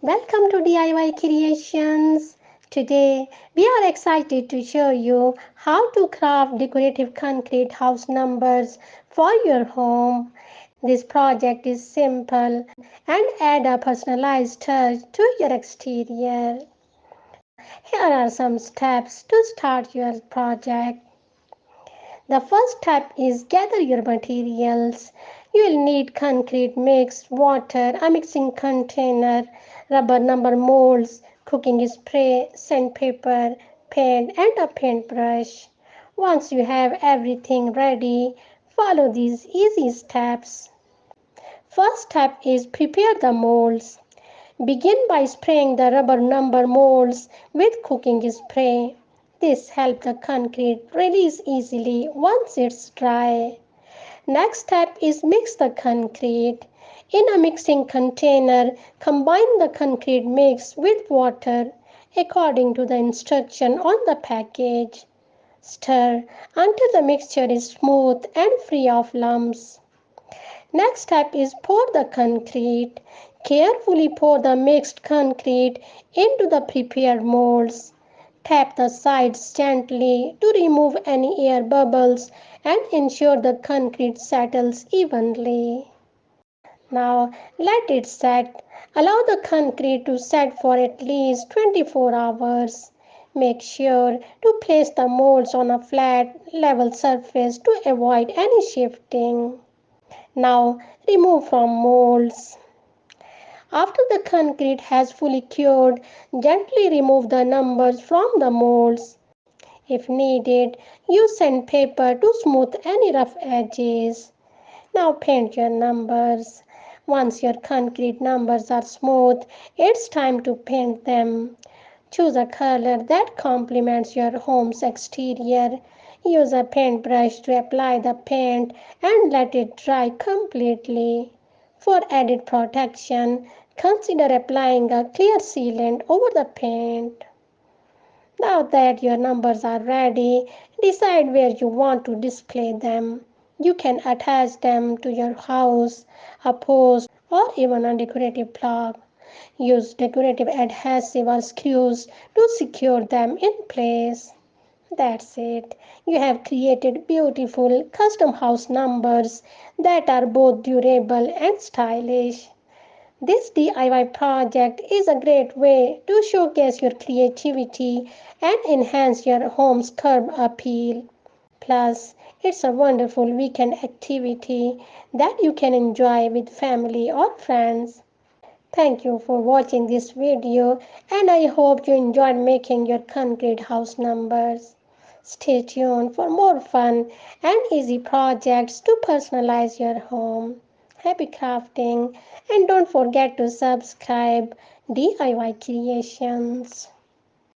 Welcome to DIY Creations. Today we are excited to show you how to craft decorative concrete house numbers for your home. This project is simple and add a personalized touch to your exterior. Here are some steps to start your project. The first step is gather your materials. You will need concrete mix, water, a mixing container, rubber number molds, cooking spray, sandpaper, paint and a paintbrush. Once you have everything ready, follow these easy steps. First step is prepare the molds. Begin by spraying the rubber number molds with cooking spray. This helps the concrete release easily once it's dry. Next step is mix the concrete. In a mixing container, combine the concrete mix with water according to the instruction on the package. Stir until the mixture is smooth and free of lumps. Next step is pour the concrete. Carefully pour the mixed concrete into the prepared molds. Tap the sides gently to remove any air bubbles and ensure the concrete settles evenly. Now let it set. Allow the concrete to set for at least 24 hours. Make sure to place the molds on a flat, level surface to avoid any shifting. Now remove from molds. After the concrete has fully cured, gently remove the numbers from the molds. If needed, use sandpaper to smooth any rough edges. Now paint your numbers. Once your concrete numbers are smooth, it's time to paint them. Choose a color that complements your home's exterior. Use a paintbrush to apply the paint and let it dry completely. For added protection, consider applying a clear sealant over the paint. Now that your numbers are ready, decide where you want to display them. You can attach them to your house, a post, or even a decorative block. Use decorative adhesive or screws to secure them in place. That's it. You have created beautiful custom house numbers that are both durable and stylish. This DIY project is a great way to showcase your creativity and enhance your home's curb appeal. Plus, it's a wonderful weekend activity that you can enjoy with family or friends. Thank you for watching this video and I hope you enjoyed making your concrete house numbers. Stay tuned for more fun and easy projects to personalize your home. Happy crafting and don't forget to subscribe DIY Creations.